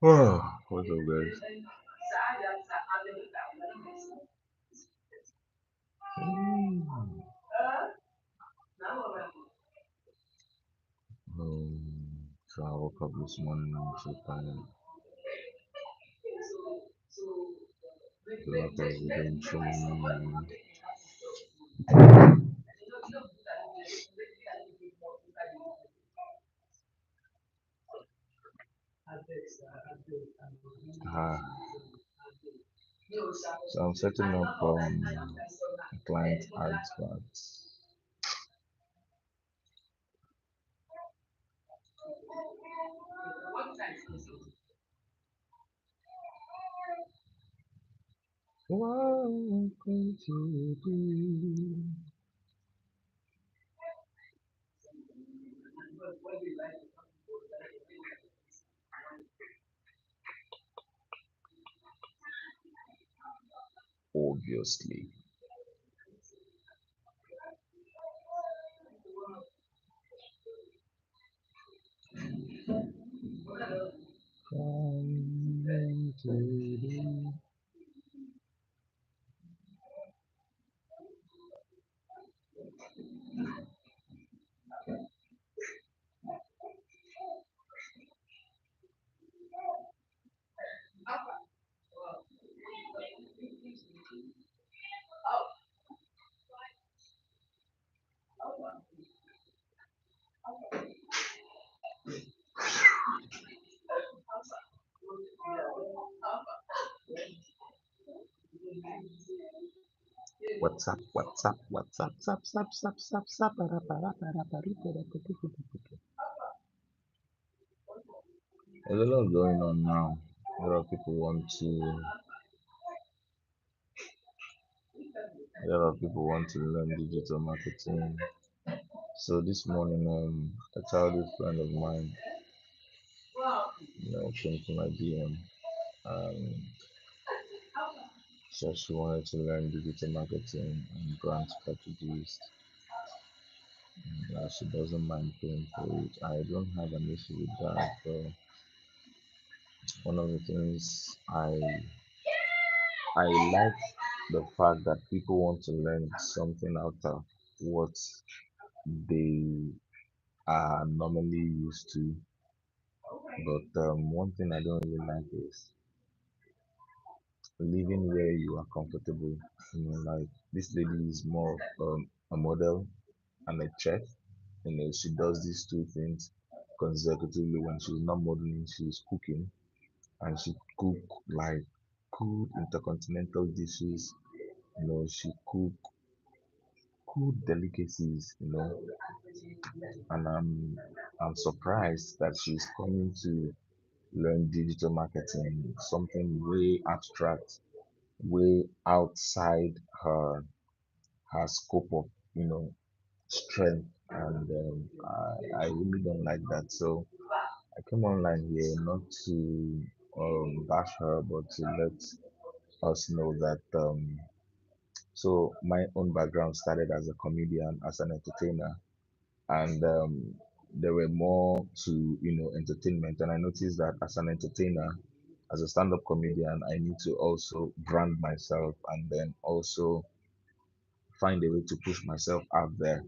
Oh, what's up, guys? Mm. So I woke up this morning, I'm so tired. The lot has been thrown me. Ah, so I'm setting up a client ads, but what am I going to do? Obviously. Trying to do. WhatsApp. There's a lot going on now. A lot of people want to learn digital marketing. So this morning, a childhood friend of mine, came to my DM and said she wanted to learn digital marketing and brand strategies. She doesn't mind paying for it. I don't have an issue with that. But one of the things I like the fact that people want to learn something out of what they are normally used to. But one thing I don't really like is living where you are comfortable. Like this lady is more of a model and a chef. She does these two things consecutively. When she's not modeling, she's cooking, and she cook like good intercontinental dishes. She cook good delicacies. And I'm surprised that she's coming to learn digital marketing, something way abstract, way outside her scope of strength. And I really don't like that. So I came online here not to bash her, but to let us know that so my own background started as a comedian, as an entertainer, and there were more to entertainment. And I noticed that as an entertainer, as a stand-up comedian, I need to also brand myself and then also find a way to push myself out there.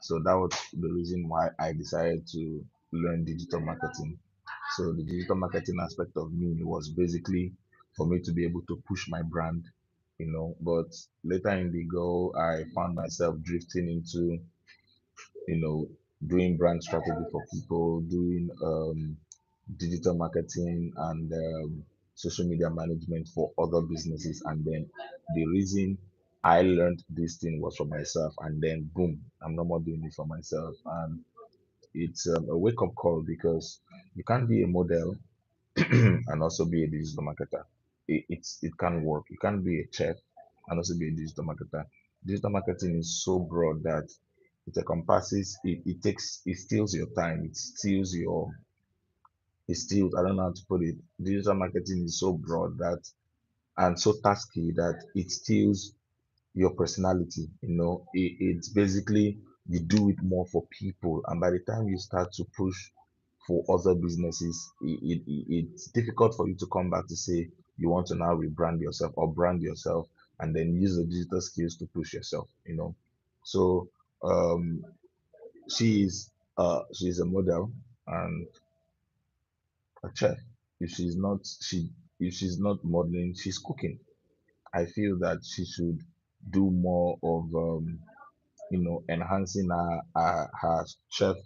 So that was the reason why I decided to learn digital marketing. So the digital marketing aspect of me was basically for me to be able to push my brand. But later in the go, I found myself drifting into, you know, doing brand strategy for people, doing digital marketing and social media management for other businesses. And then the reason I learned this thing was for myself. And then boom, I'm no more doing it for myself. And it's a wake up call because you can't be a model and also be a digital marketer. It can work. You can't be a chef and also be a digital marketer. Digital marketing is so broad that it encompasses it steals your time, it steals, I don't know how to put it. Digital marketing is so broad that and so tasky that it steals your personality. It's basically you do it more for people, and by the time you start to push for other businesses, it's difficult for you to come back to say you want to now rebrand yourself or brand yourself and then use the digital skills to push yourself. So um she is she's a model and a chef. If she's not she if she's not modeling, she's cooking. I feel that she should do more of enhancing her chef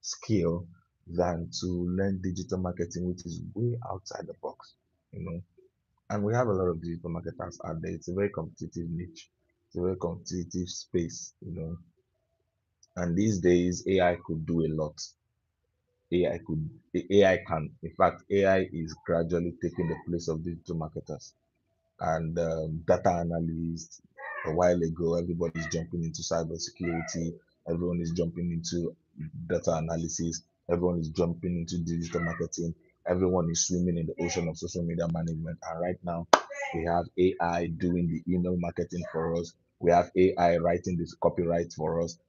skill than to learn digital marketing, which is way outside the box. You know, and we have a lot of digital marketers out there. It's a very competitive niche. It's a very competitive space. And these days, AI could do a lot. AI can, in fact, AI is gradually taking the place of digital marketers and data analysts. A while ago, everybody's jumping into cybersecurity, everyone is jumping into data analysis, everyone is jumping into digital marketing, everyone is swimming in the ocean of social media management. And right now, we have AI doing the email marketing for us, we have AI writing this copyright for us,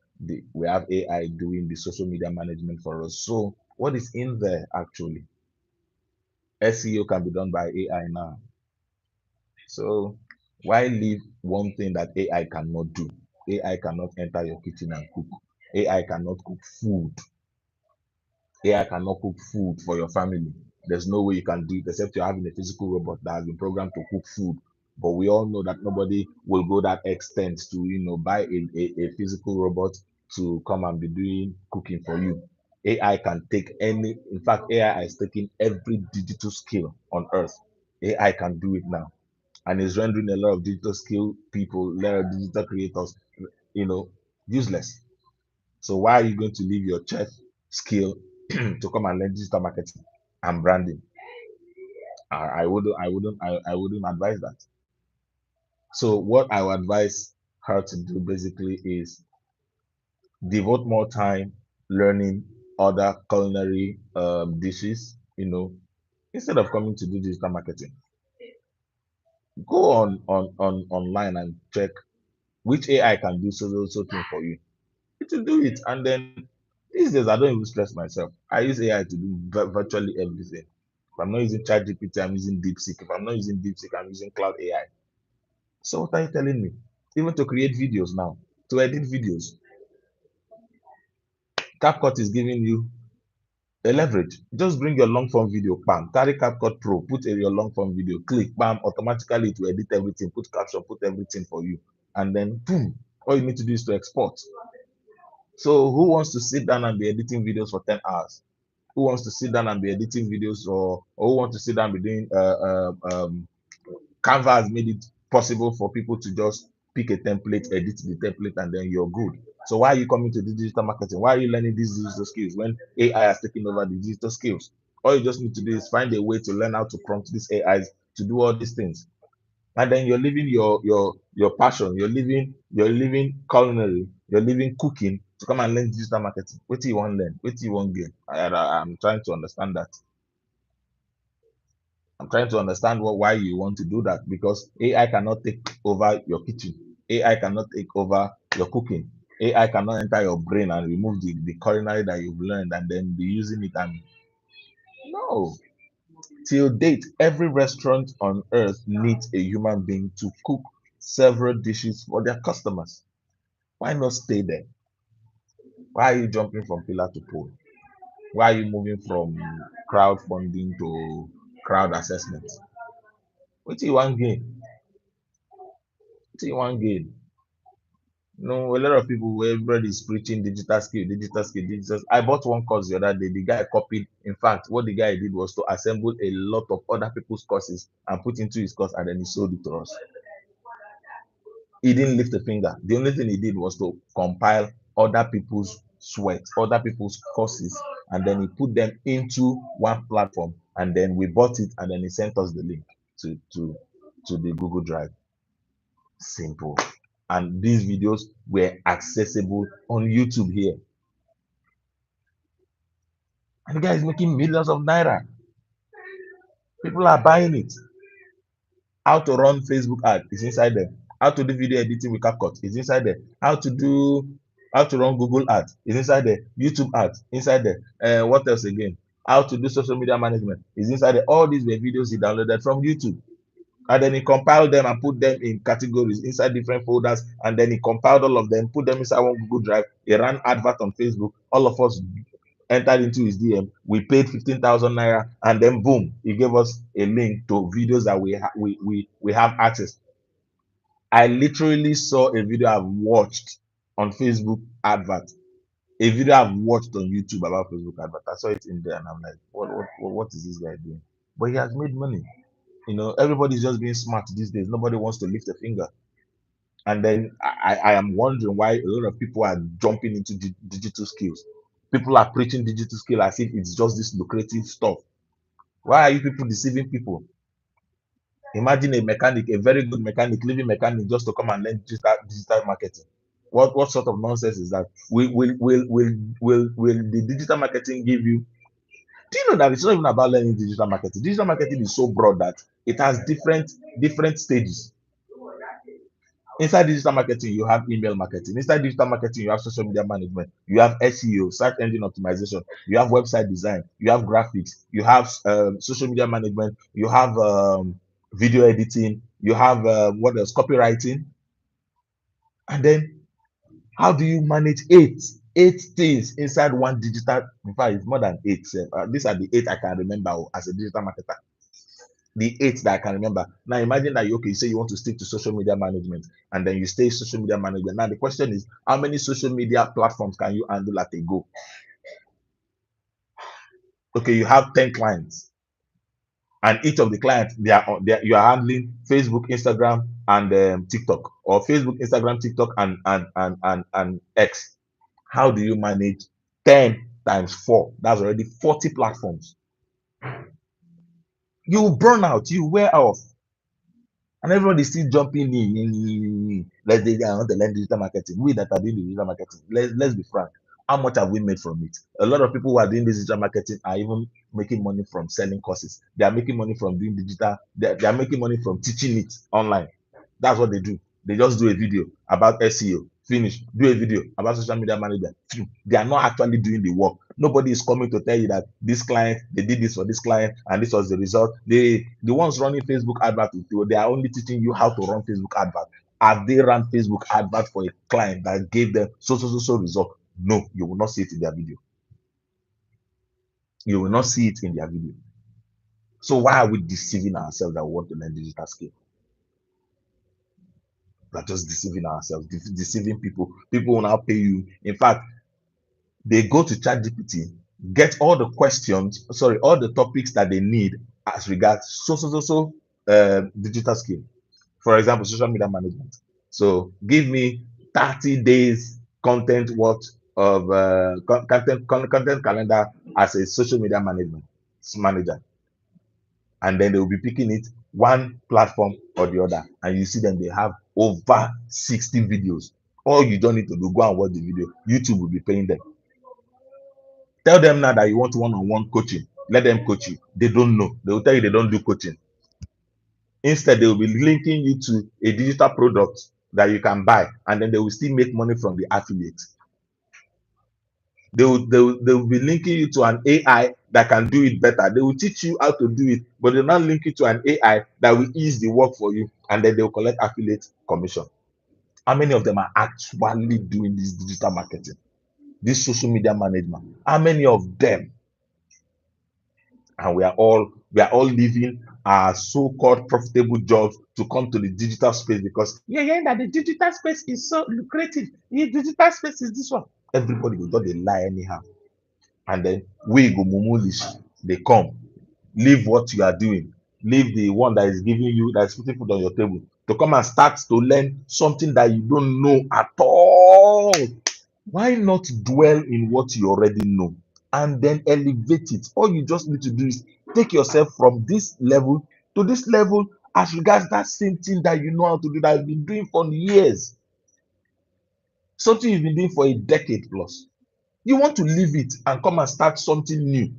we have AI doing the social media management for us. So, what is in there actually? SEO can be done by AI now. So why leave one thing that AI cannot do? AI cannot enter your kitchen and cook. AI cannot cook food. AI cannot cook food for your family. There's no way you can do it except you're having a physical robot that has been programmed to cook food. But we all know that nobody will go that extent to, buy a physical robot to come and be doing cooking for you. AI can take in fact, AI is taking every digital skill on earth. AI can do it now and is rendering a lot of digital skill people, a lot of digital creators, you know, useless. So why are you going to leave your chef skill to come and learn digital marketing and branding? I wouldn't advise that. So what I would advise her to do basically is devote more time learning other culinary dishes, instead of coming to do digital marketing. Go on online and check which AI can do so thing for you. It will do it. And then these days, I don't even stress myself. I use AI to do virtually everything. If I'm not using ChatGPT, I'm using DeepSeek. If I'm not using DeepSeek, I'm using Cloud AI. So what are you telling me? Even to create videos now, to edit videos, CapCut is giving you a leverage. Just bring your long form video, bam, carry CapCut Pro, put your long form video, click, bam, automatically it will edit everything, put caption, put everything for you. And then, boom, all you need to do is to export. So who wants to sit down and be editing videos for 10 hours? Who wants to sit down and be editing videos, or who wants to sit down and be doing Canva has made it possible for people to just pick a template, edit the template, and then you're good. So why are you coming to the digital marketing? Why are you learning these digital skills when AI has taken over the digital skills? All you just need to do is find a way to learn how to prompt these AIs to do all these things. And then you're living your passion, you're living culinary, you're living cooking to come and learn digital marketing. What do you want to learn? What do you want to gain? I'm trying to understand that. I'm trying to understand why you want to do that, because AI cannot take over your kitchen. AI cannot take over your cooking. AI cannot enter your brain and remove the culinary that you've learned and then be using it. And no, till date, every restaurant on earth needs a human being to cook several dishes for their customers. Why not stay there? Why are you jumping from pillar to pole? Why are you moving from crowdfunding to crowd assessment? What do you want gain? What do you want gain? No, a lot of people, everybody is preaching digital skill, digital skill, digital. I bought one course the other day. The guy copied. In fact, what the guy did was to assemble a lot of other people's courses and put into his course, and then he sold it to us. He didn't lift a finger. The only thing he did was to compile other people's sweat, other people's courses, and then he put them into one platform. And then we bought it, and then he sent us the link to the Google Drive. Simple. And these videos were accessible on YouTube here. And the guy is making millions of naira. People are buying it. How to run Facebook ad is inside there. How to do video editing with CapCut is inside there. How to run Google Ads is inside there. YouTube Ads inside there. What else again? How to do social media management is inside there. All these were videos he downloaded from YouTube. And then he compiled them and put them in categories inside different folders. And then he compiled all of them, put them inside one Google Drive. He ran advert on Facebook. All of us entered into his DM. We paid 15,000 naira, and then boom, he gave us a link to videos that we have access. I literally saw a video I've watched on Facebook advert, a video I've watched on YouTube about Facebook advert. I saw it in there, and I'm like, what is this guy doing? But he has made money. Everybody's just being smart these days. Nobody wants to lift a finger. And then I am wondering why a lot of people are jumping into digital skills. People are preaching digital skill as if it's just this lucrative stuff. Why are you people deceiving people? Imagine a mechanic, a very good mechanic, leaving mechanic just to come and learn digital marketing. What sort of nonsense is that? Will the digital marketing give you? Do you know that it's not even about learning digital marketing? Digital marketing is so broad that it has different stages. Inside digital marketing, you have email marketing. Inside digital marketing, you have social media management. You have SEO, search engine optimization. You have website design. You have graphics. You have social media management. You have video editing. You have what else? Copywriting. And then, how do you manage eight things inside one digital? In fact, it's more than eight. These are the eight I can remember as a digital marketer. The eight that I can remember. Now imagine that you say you want to stick to social media management, and then you stay social media management. Now the question is, how many social media platforms can you handle at a go? Okay, you have 10 clients, and each of the clients you are handling Facebook, Instagram, and TikTok, or Facebook, Instagram, TikTok, and X. How do you manage 10 times 4? That's already 40 platforms. You burn out, you wear off. And everybody's still jumping in. I want to learn digital marketing. We that are doing digital marketing, let's be frank. How much have we made from it? A lot of people who are doing digital marketing are even making money from selling courses. They are making money from doing digital. They are making money from teaching it online. That's what they do. They just do a video about SEO, finish, do a video about social media management. They are not actually doing the work. Nobody is coming to tell you that this client, they did this for this client, and this was the result. The ones running Facebook advert with you, they are only teaching you how to run Facebook advert. Have they run Facebook advert for a client that gave them so result? No, you will not see it in their video. You will not see it in their video. So why are we deceiving ourselves that we want to learn digital skill? We're just deceiving ourselves, deceiving people. People will now pay you. In fact, they go to ChatGPT, get all the questions, all the topics that they need as regards digital skill. For example, social media management. So give me 30 days content worth of content calendar as a social media management manager. And then they will be picking it one platform or the other, and you see them, they have over 60 videos. All you don't need to do, go and watch the video. YouTube will be paying them. Tell them now that you want one-on-one coaching. Let them coach you. They don't know. They will tell you they don't do coaching. Instead, they will be linking you to a digital product that you can buy, and then they will still make money from the affiliate. They will be linking you to an AI that can do it better. They will teach you how to do it, but they'll not link you to an AI that will ease the work for you, and then they'll collect affiliate commission. How many of them are actually doing this digital marketing, this social media management? How many of them? And we are all leaving our so-called profitable jobs to come to the digital space because that the digital space is so lucrative. The digital space is this one. Everybody will they lie anyhow. And then we go mumulish. They come. Leave what you are doing. Leave the one that is giving you, that is putting food on your table, to come and start to learn something that you don't know at all. Why not dwell in what you already know and then elevate it? All you just need to do is take yourself from this level to this level as regards that same thing that you know how to do, that you've been doing for years. Something you've been doing for a decade plus. You want to leave it and come and start something new.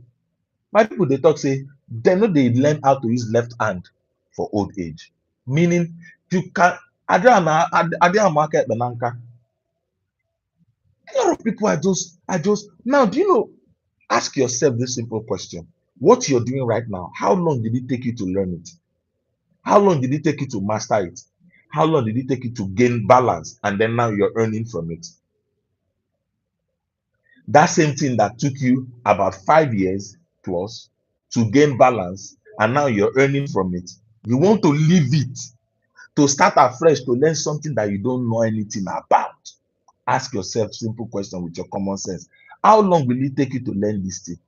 My people, they talk, say, they know they learn how to use left hand for old age. Meaning, you can, Adia market Benanka. A lot of people are just now. Do you know? Ask yourself this simple question: what you're doing right now, how long did it take you to learn it? How long did it take you to master it? How long did it take you to gain balance? And then now you're earning from it. That same thing that took you about 5 years plus to gain balance, and now you're earning from it. You want to leave it to start afresh to learn something that you don't know anything about. Ask yourself simple question with your common sense. How long will it take you to learn this thing,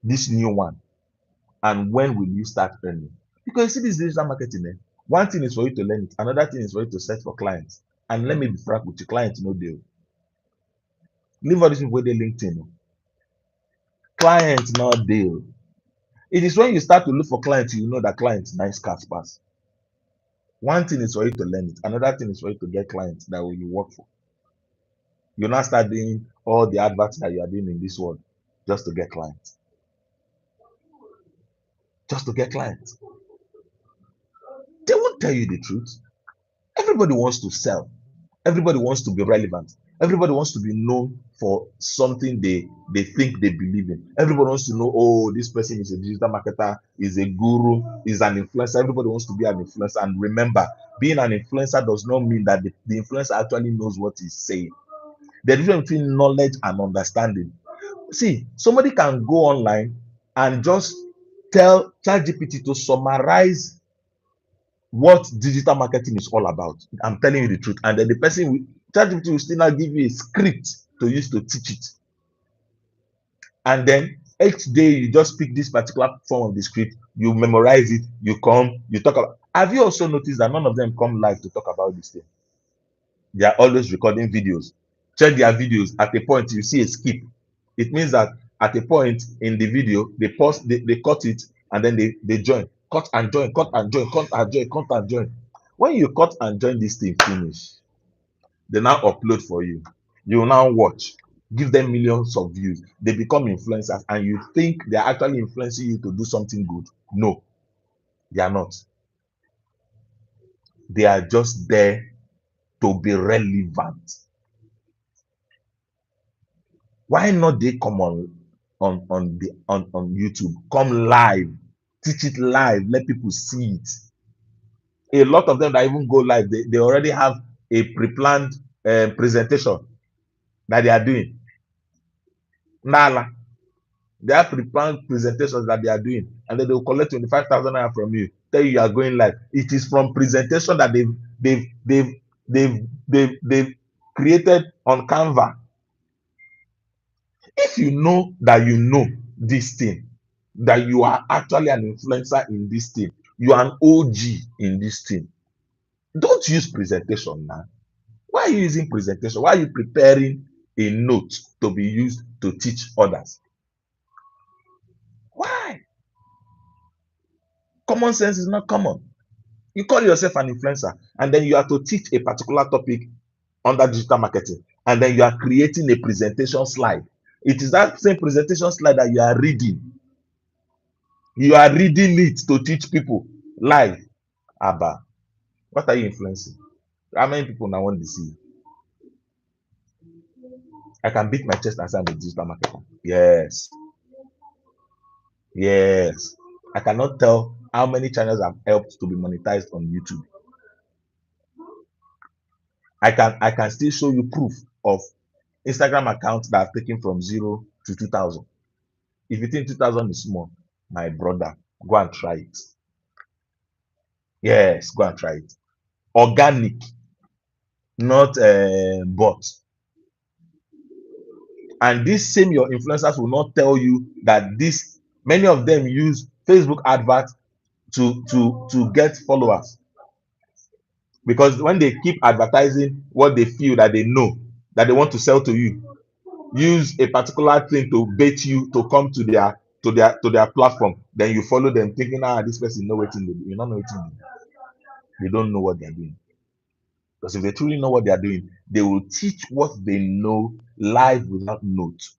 this new one? And when will you start earning? Because you see this digital marketing, one thing is for you to learn it, another thing is for you to search for clients. And let me be frank with you, clients no deal. Leave all these people where they LinkedIn. Clients no deal. It is when you start to look for clients, you know that clients nice cars pass. One thing is for you to learn it, another thing is for you to get clients that will you work for. You now start doing all the adverts that you are doing in this world just to get clients. Just to get clients. They won't tell you the truth. Everybody wants to sell. Everybody wants to be relevant. Everybody wants to be known for something they think they believe in. Everybody wants to know, oh, this person is a digital marketer, is a guru, is an influencer. Everybody wants to be an influencer. And remember, being an influencer does not mean that the influencer actually knows what he's saying. The difference between knowledge and understanding. See, somebody can go online and just tell ChatGPT to summarize what digital marketing is all about. I'm telling you the truth. And then the person will, ChatGPT will still now give you a script to use to teach it. And then each day you just pick this particular form of the script, you memorize it, you come, you talk about. Have you also noticed that none of them come live to talk about this thing? They are always recording videos. Check their videos. At a point, you see a skip. It means that at a point in the video, they pause, they cut it, and then they join. Cut and join, cut and join, cut and join, cut and join. When you cut and join this thing finish, they now upload for you. You will now watch. Give them millions of views. They become influencers, and you think they are actually influencing you to do something good. No, they are not. They are just there to be relevant. Why not they come on YouTube, come live, teach it live, let people see it. A lot of them that even go live, they already have a pre-planned presentation that they are doing. Nala, they have pre-planned presentations that they are doing, and then they will collect 25,000 naira from you, tell you are going live. It is from presentation that they've created on Canva. If you know that you know this thing, that you are actually an influencer in this thing, you are an OG in this thing, don't use presentation now. Why are you using presentation? Why are you preparing a note to be used to teach others? Why? Common sense is not common. You call yourself an influencer, and then you have to teach a particular topic under digital marketing, and then you are creating a presentation slide. It is that same presentation slide that you are reading. You are reading it to teach people live. Abba, what are you influencing? How many people now want to see? I can beat my chest and say I'm a digital marketer. Yes. Yes. I cannot tell how many channels I've helped to be monetized on YouTube. I can still show you proof of Instagram accounts that have taken from 0 to 2,000. If you think 2,000 is small, my brother, go and try it. Yes, go and try it. Organic, not bot. And this same your influencers will not tell you that this, many of them use Facebook adverts to get followers, because when they keep advertising what they feel that they know that they want to sell to you, use a particular thing to bait you to come to their platform, then you follow them thinking, this person know what they do. You don't know what they do. They don't know what they're doing. Because if they truly know what they are doing, they will teach what they know live without notes.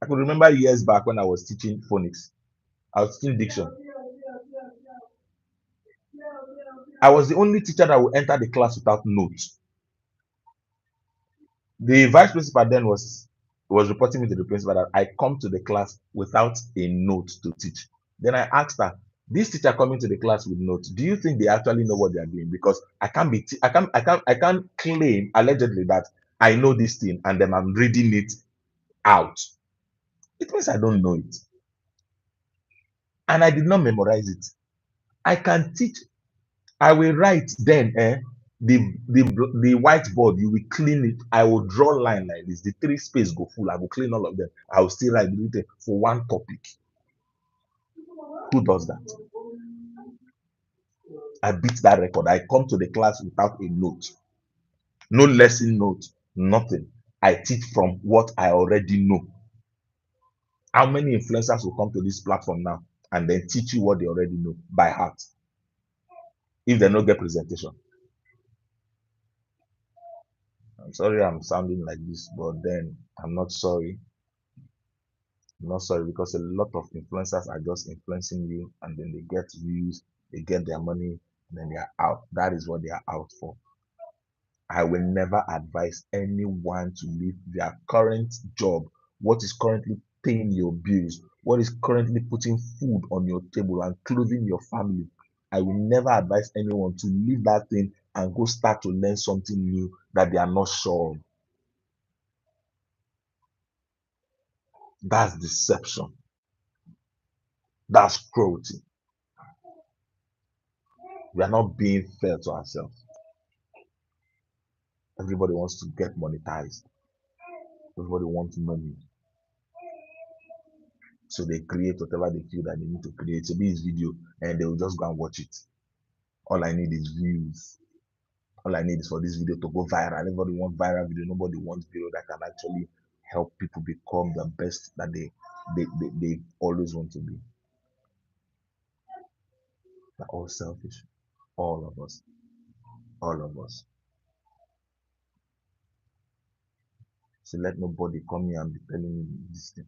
I could remember years back when I was teaching phonics. I was teaching diction. I was the only teacher that would enter the class without notes. The vice principal then was reporting me to the principal that I come to the class without a note to teach. Then I asked her, this teacher coming to the class with notes, do you think they actually know what they are doing? Because I can't claim allegedly that I know this thing and then I'm reading it out. It means I don't know it. And I did not memorize it. I can teach. I will write then, the whiteboard, you will clean it. I will draw line like this. The three space go full. I will clean all of them. I will still write everything for one topic. Who does that? I beat that record. I come to the class without a note, no lesson note, nothing. I teach from what I already know. How many influencers will come to this platform now and then teach you what they already know by heart if they don't get presentation? I'm sorry I'm sounding like this, but then I'm not sorry. I'm not sorry, because a lot of influencers are just influencing you and then they get views, they get their money, and then they are out. That is what they are out for. I will never advise anyone to leave their current job, what is currently paying your bills, what is currently putting food on your table and clothing your family. I will never advise anyone to leave that thing and go start to learn something new that they are not sure of. That's deception. That's cruelty. We are not being fair to ourselves. Everybody wants to get monetized. Everybody wants money. So they create whatever they feel that they need to create. So this video, and they will just go and watch it. All I need is views. All I need is for this video to go viral. Everybody wants viral video. Nobody wants video that can actually help people become the best that they always want to be. They're all selfish. All of us. All of us. So let nobody come here and be telling me this thing.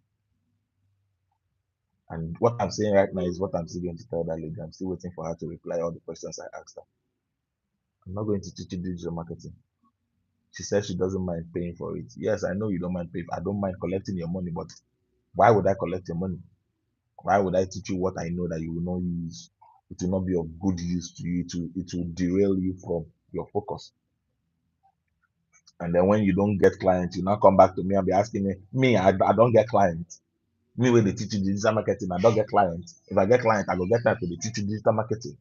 And what I'm saying right now is what I'm still going to tell that lady. I'm still waiting for her to reply all the questions I asked her. I'm not going to teach you digital marketing. She says she doesn't mind paying for it. Yes, I know you don't mind paying. I don't mind collecting your money, but why would I collect your money? Why would I teach you what I know that you will not use? It will not be of good use to you. It will derail you from your focus. And then when you don't get clients, you now come back to me and be asking me, I don't get clients. Me when they teach you digital marketing, I don't get clients. If I get clients, I go get time to be teach you digital marketing.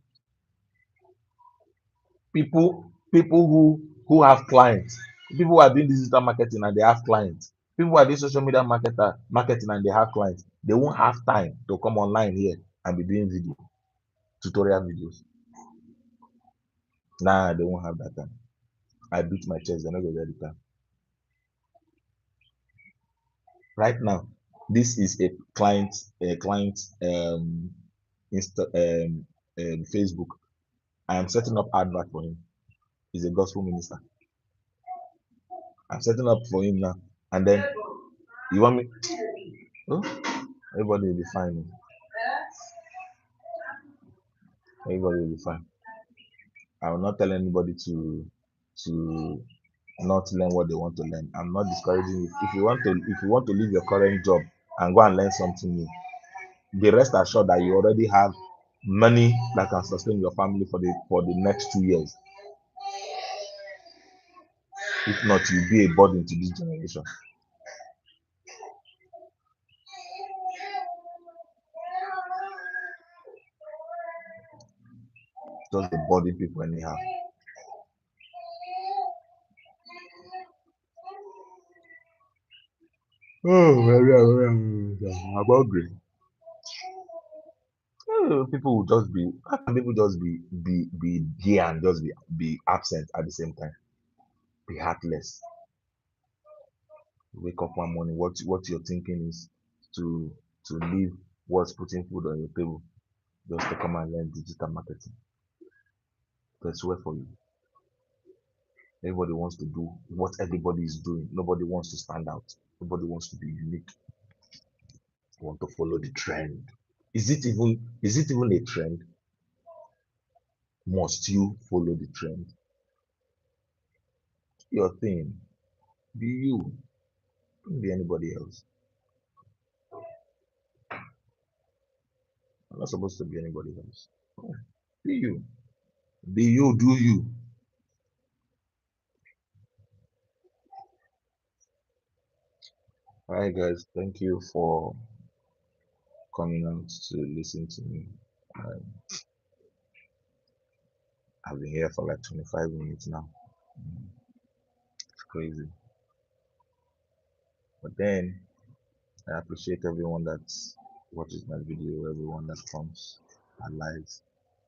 People who have clients, people who are doing digital marketing and they have clients, people who are doing social media marketing and they have clients, they won't have time to come online here and be doing video tutorial videos. Nah, they won't have that time. I beat my chest, they're not gonna get the time. Right now, this is a client Facebook. I am setting up advert for him. He's a gospel minister. I'm setting up for him now. And then you want me? Oh, everybody will be fine. Everybody will be fine. I will not tell anybody to not learn what they want to learn. I'm not discouraging you. If you want to leave your current job and go and learn something new, be rest assured that you already have money that can sustain your family for the next 2 years. If not, you'll be a burden to this generation. Just the burden people anyhow. Oh, I'm hungry. People will just be. How can people just be here and just be absent at the same time? Be heartless. Wake up one morning. What you're thinking is to leave what's putting food on your table just to come and learn digital marketing. That's where for you. Everybody wants to do what everybody is doing. Nobody wants to stand out. Nobody wants to be unique. Want to follow the trend. Is it even a trend? Must you follow the trend? Your thing. Be you. Don't be anybody else. I'm not supposed to be anybody else. Be you. Be you, do you. Alright guys, thank you for coming out to listen to me. Um, I've been here for like 25 minutes now. It's crazy. But then I appreciate everyone that watches my video, everyone that comes and likes,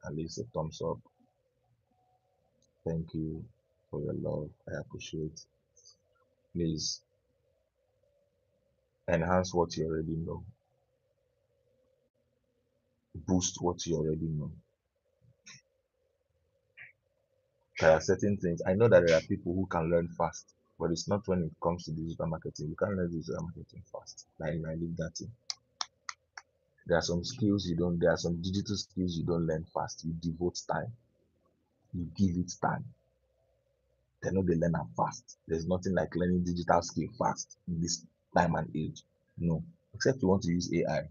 at least a thumbs up. Thank you for your love. I appreciate. Please enhance what you already know. Boost what you already know. There are certain things. I know that there are people who can learn fast, but it's not when it comes to digital marketing. You can't learn digital marketing fast. Like I leave that in. There are some skills you don't, there are some digital skills you don't learn fast. You devote time. You give it time. They know they learn am fast. There's nothing like learning digital skill fast in this time and age. No, except you want to use AI.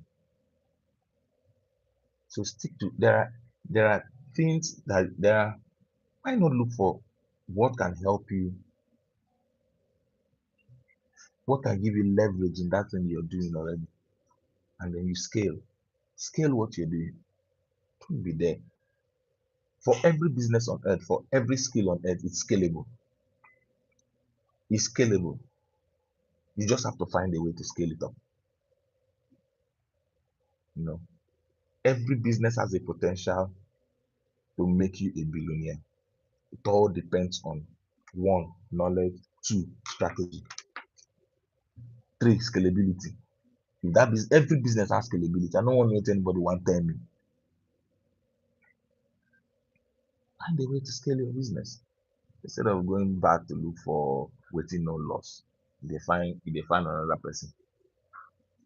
So stick to there are things that there are. Why not look for what can help you, what can give you leverage in that thing you're doing already, and then you scale. Scale what you're doing. Don't be there. For every business on earth, for every skill on earth, it's scalable. It's scalable. You just have to find a way to scale it up. You know, every business has a potential to make you a billionaire. It all depends on one, knowledge, two, strategy, three, scalability. If that is every business has scalability. I don't want to let anybody want tell me. Find a way to scale your business instead of going back to look for waiting no loss. They find another person.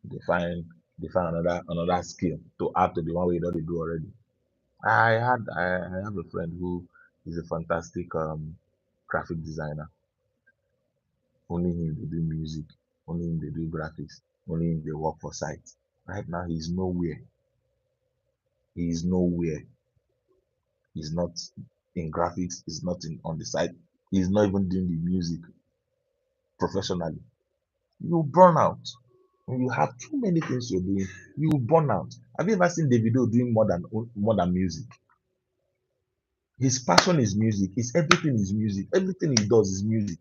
They find they find another skill to add to the one we already do already. I have a friend who is a fantastic graphic designer. Only him they do music, only him they do graphics, only him they work for site. Right now he's nowhere. He is nowhere. He's not in graphics, he's not in on the site, he's not even doing the music professionally. You burn out. When you have too many things you're doing, you burn out. Have you ever seen Davido doing more than music? His passion is music. His everything is music. Everything he does is music.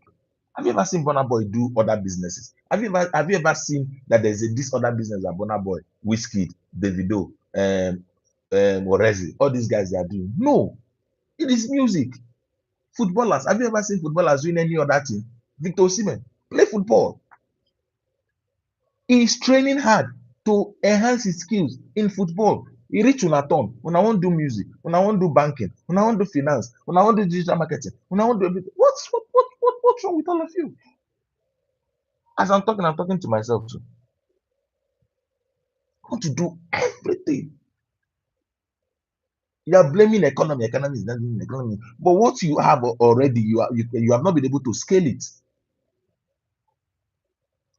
Have you ever seen Burna Boy do other businesses? Have you ever seen that there's this other business that Burna Boy, Wizkid, Davido, Orezi, all these guys they are doing? No, it is music. Footballers. Have you ever seen footballers doing any other thing? Victor Osimhen play football. He is training hard to enhance his skills in football. He reach una turn. Una wan do music. Una wan do banking. Una wan do finance. Una wan do digital marketing. Una wan do everything. What's wrong with all of you? As I'm talking to myself too. I want to do everything. You are blaming economy. Economy is not doing economy. But what you have already, you have not been able to scale it.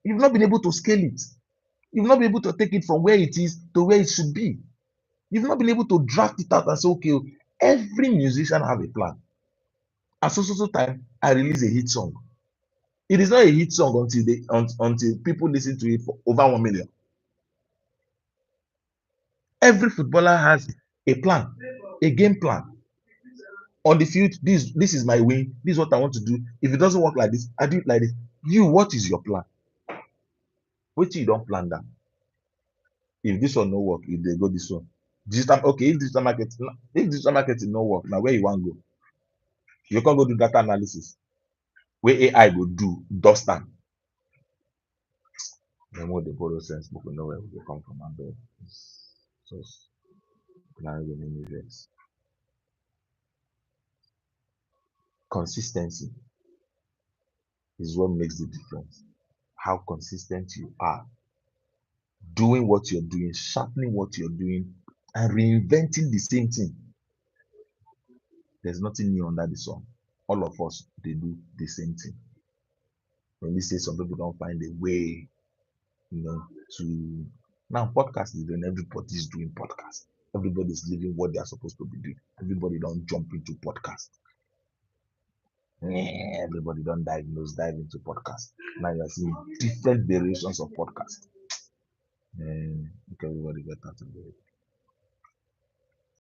You've not been able to scale it. You've not been able to take it from where it is to where it should be. You've not been able to draft it out and say, okay, every musician have a plan. At so time, I release a hit song. It is not a hit song until people listen to it for over 1 million. Every footballer has a plan, a game plan. On the field, this is my win. This is what I want to do. If it doesn't work like this, I do it like this. You, what is your plan? Wait till you don't plan that. If this one no work, if they go this one. Digital, okay, if digital marketing no work, now where you want to go? You can't go do data analysis. Where AI go do dust am. No more dey borrow sense, but we know where we dey come from abeg. Just plan your mini vex. Consis ten cy is what makes the difference. How consis ten t you are doing what you're doing, sharpening what you're doing, and reinventing the same thing. There's nothing new under the sun. All of us, they do the same thing. When we say some people don't find a way, to now podcast is when everybody's doing podcast. Everybody's living what they are supposed to be doing. Everybody don't jump into podcast. Everybody don't dive into podcast. Now you're seeing different variations of podcast. And everybody get out of it.